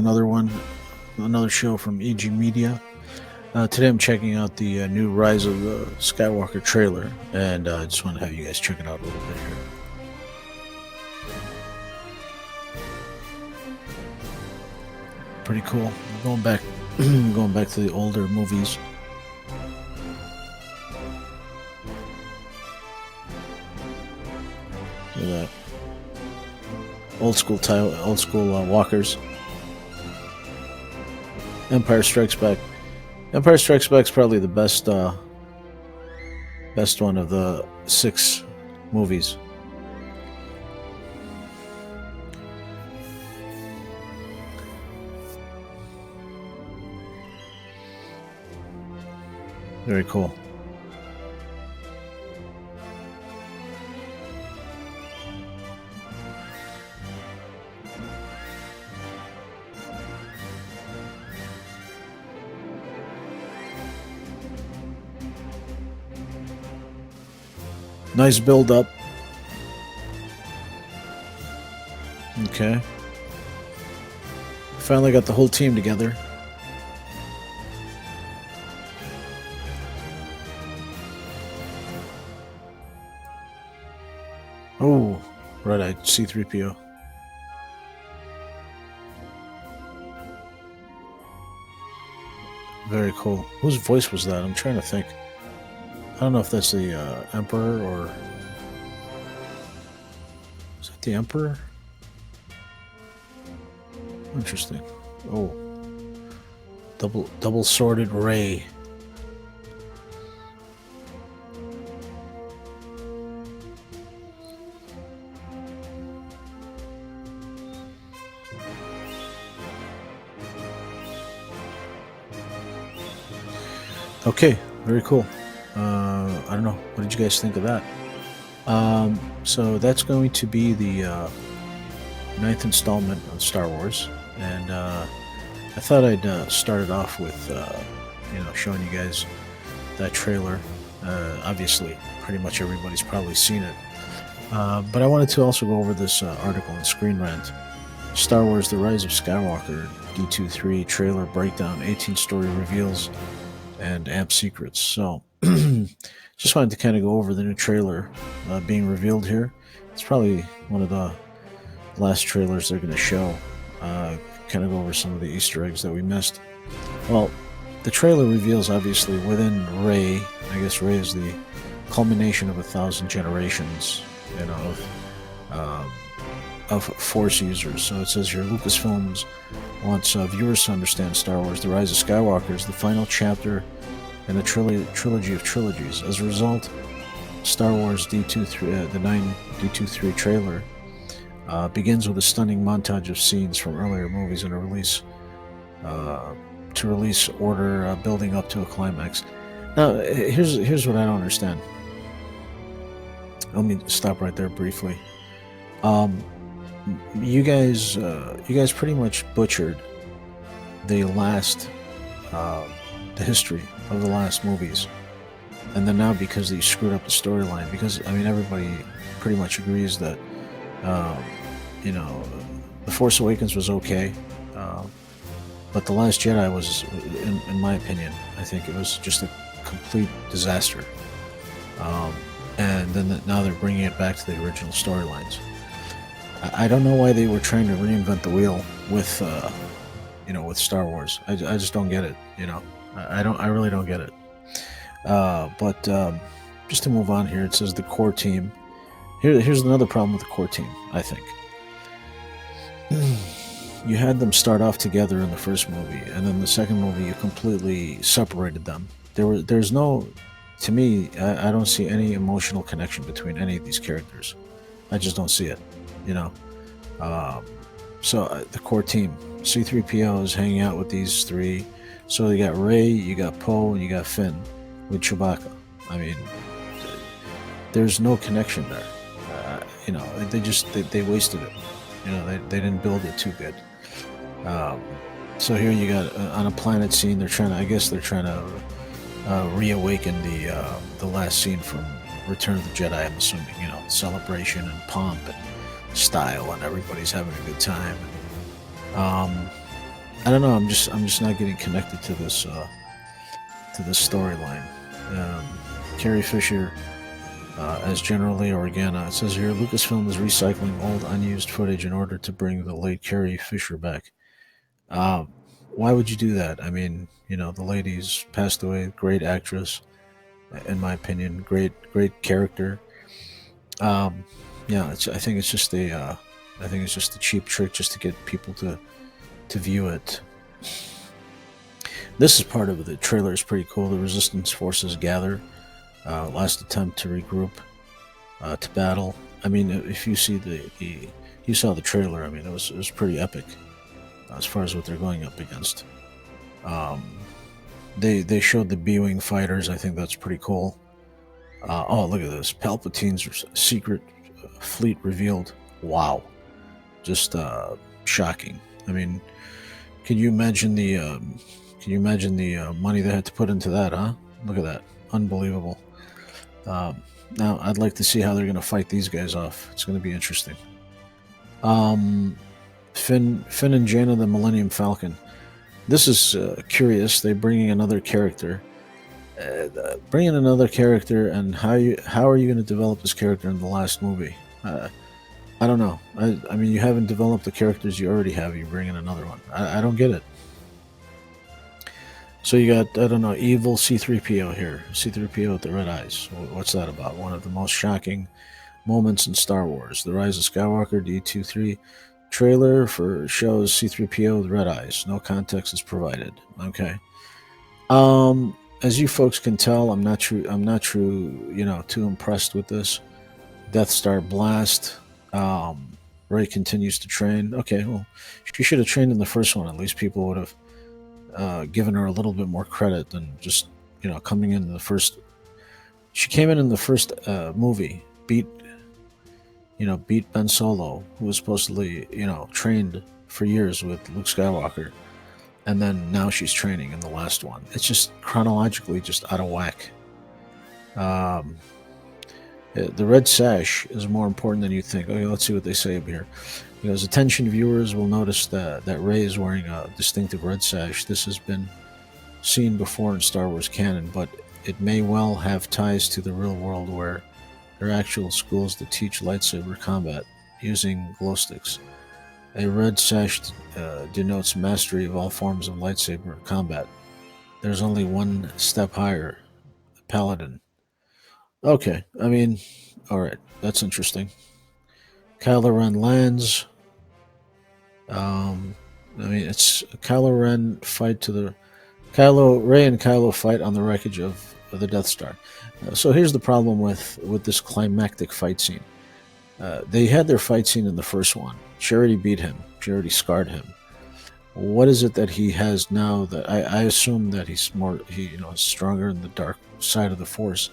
to another show from EG Media. Today I'm checking out the new Rise of the Skywalker trailer, and I just want to have you guys check it out a little bit here. Pretty cool. Going back, going back to the older movies. Look at that. Old school walkers. Empire Strikes Back. Empire Strikes Back is probably the best one of the 6 movies. Very cool. Nice build up. Okay. Finally got the whole team together. Oh, right, I see Threepio. Very cool. Whose voice was that? I'm trying to think. I don't know if that's the Emperor or... Is that the Emperor? Interesting. Oh. Double sordid Ray. Okay, very cool. I don't know. What did you guys think of that? So that's going to be the 9th installment of Star Wars, and I thought I'd start it off with showing you guys that trailer. Obviously, pretty much everybody's probably seen it, but I wanted to also go over this article in Screen Rant. Star Wars: The Rise of Skywalker D23 trailer breakdown, 18 story reveals, and amp secrets. So just wanted to kind of go over the new trailer being revealed here. It's probably one of the last trailers they're going to show. Kind of go over some of the Easter eggs that we missed. Well, the trailer reveals, obviously, within Rey, I guess Rey is the culmination of 1,000 generations, of Force users. So it says here, Lucasfilms wants viewers to understand Star Wars: The Rise of Skywalker is the final chapter in a trilogy of trilogies. As a result, Star Wars D23, the 9 D23 trailer begins with a stunning montage of scenes from earlier movies in a release order, building up to a climax. Now, here's what I don't understand. Let me stop right there briefly. You guys pretty much butchered the history of the last movies, and then now because you screwed up the storyline, because everybody pretty much agrees that The Force Awakens was okay, but The Last Jedi was, in my opinion, I think it was just a complete disaster. And then now they're bringing it back to the original storylines. I don't know why they were trying to reinvent the wheel with with Star Wars. I just don't get it. I really don't get it. But just to move on here, it says the core team. Here's another problem with the core team, I think. You had them start off together in the first movie, and then the second movie you completely separated them. There's no, to me, I don't see any emotional connection between any of these characters. I just don't see it, So the core team, C-3PO is hanging out with these 3. So you got Rey, you got Poe, and you got Finn with Chewbacca. There's no connection there. They wasted it. They didn't build it too good. So here you got on a planet scene. They're trying to reawaken the last scene from Return of the Jedi. I'm assuming, celebration and pomp and style, and everybody's having a good time. I don't know. I'm just not getting connected to this storyline. Um, Carrie Fisher as General Lee Organa. It says here Lucasfilm is recycling old unused footage in order to bring the late Carrie Fisher back. Uh, why would you do that? I mean, you know, the lady's passed away. Great actress, in my opinion. Great character. Um, yeah, I think it's just I think it's just a cheap trick just to get people to view it. This is part of it. The trailer is pretty cool. The resistance forces gather. Last attempt to regroup to battle. I mean, if you see the you saw the trailer. I mean, it was pretty epic as far as what they're going up against. Um, they showed the B-wing fighters. I think that's pretty cool. Oh, look at this! Palpatine's secret fleet revealed. Wow, just shocking. I mean, can you imagine the money they had to put into that? Huh? Look at that! Unbelievable. Now, I'd like to see how they're going to fight these guys off. It's going to be interesting. Um, Finn and Jaina the Millennium Falcon. This is curious. They're bringing another character. Bringing another character, and how are you going to develop this character in the last movie? I don't know. I mean, you haven't developed the characters you already have. You bring in another one. I don't get it. So you got, I don't know, evil C3PO here. C3PO with the red eyes. What's that about? One of the most shocking moments in Star Wars. The Rise of Skywalker D23 trailer for shows C3PO with red eyes. No context is provided. Okay. As you folks can tell, I'm not too impressed with this. Death Star blast. Rey continues to train. Okay, well, she should have trained in the first one. At least people would have given her a little bit more credit than just coming in the first. She came in the first movie, beat Ben Solo, who was supposedly trained for years with Luke Skywalker, and then now she's training in the last one. It's just chronologically just out of whack. The red sash is more important than you think. Okay, let's see what they say up here. Because attention viewers will notice that Rey is wearing a distinctive red sash. This has been seen before in Star Wars canon, but it may well have ties to the real world where there are actual schools that teach lightsaber combat using glow sticks. A red sash denotes mastery of all forms of lightsaber combat. There's only one step higher, Paladin. Okay, I mean, alright, that's interesting. Kylo Ren lands. I mean, it's Kylo Ren fight to the Rey and Kylo fight on the wreckage of the Death Star. So here's the problem with this climactic fight scene. They had their fight scene in the first one. She already beat him. She already scarred him. What is it that he has now that I assume that he's stronger in the dark side of the Force.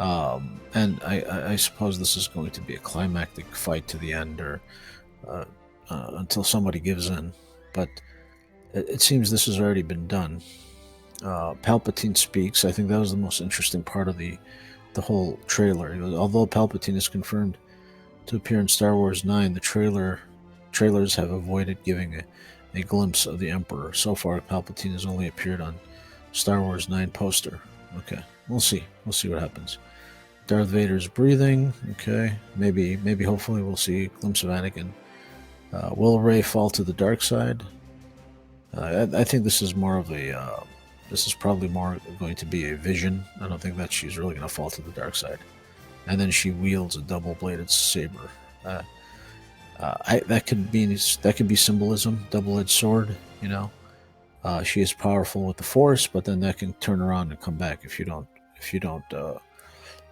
And I suppose this is going to be a climactic fight to the end, or until somebody gives in. But it seems this has already been done. Palpatine speaks. I think that was the most interesting part of the whole trailer. Although Palpatine is confirmed to appear in Star Wars 9, the trailers have avoided giving a glimpse of the Emperor. So far, Palpatine has only appeared on Star Wars 9 poster. Okay, we'll see. We'll see what happens. Darth Vader's breathing. Okay, maybe, hopefully, we'll see a glimpse of Anakin. Will Rey fall to the dark side? I think this is more of a. This is probably more going to be a vision. I don't think that she's really going to fall to the dark side. And then she wields a double-bladed saber. That could be symbolism, double-edged sword. She is powerful with the Force, but then that can turn around and come back if you don't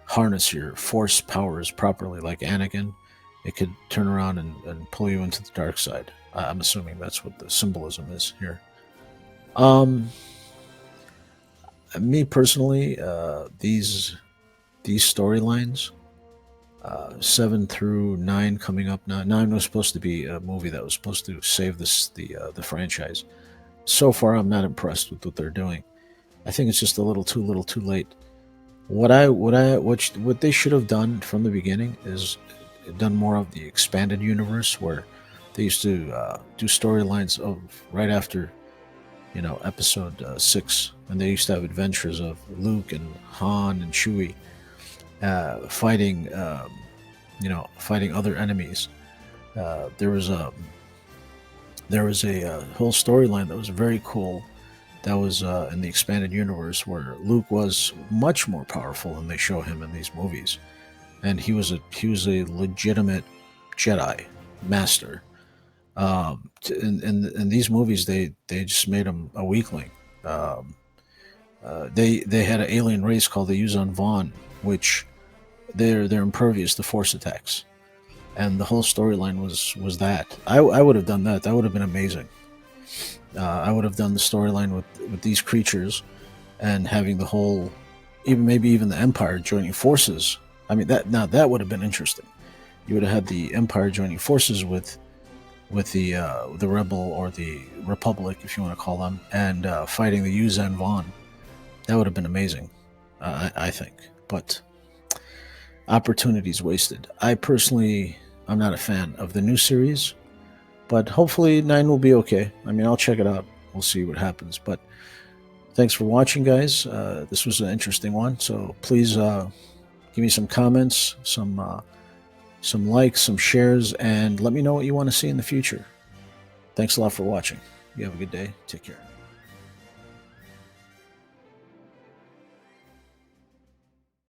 harness your Force powers properly, like Anakin. It could turn around and pull you into the dark side. I'm assuming that's what the symbolism is here. Me personally, these storylines, 7 through 9 coming up now. 9 was supposed to be a movie that was supposed to save the franchise. So far, I'm not impressed with what they're doing. I think it's just a little too late. What they should have done from the beginning is done more of the expanded universe, where they used to do storylines of right after Episode 6, and they used to have adventures of Luke and Han and Chewie fighting, fighting other enemies. There was a whole storyline that was very cool. That was in the expanded universe where Luke was much more powerful than they show him in these movies, and he was a legitimate Jedi master. In these movies, they just made him a weakling. Um, they had an alien race called the Yuzan Vaughn, which they're impervious to force attacks, and the whole storyline was that. I would have done that. That would have been amazing. I would have done the storyline with these creatures, and having the whole, even the Empire joining forces. I mean, that would have been interesting. You would have had the Empire joining forces with the Rebel or the Republic, if you want to call them, and fighting the Yuzan Vaughn. That would have been amazing, I think. But opportunities wasted. I personally, I'm not a fan of the new series, but hopefully 9 will be okay. I mean, I'll check it out. We'll see what happens. But thanks for watching, guys. This was an interesting one. So please give me some comments, some likes, some shares, and let me know what you want to see in the future. Thanks a lot for watching. You have a good day. Take care.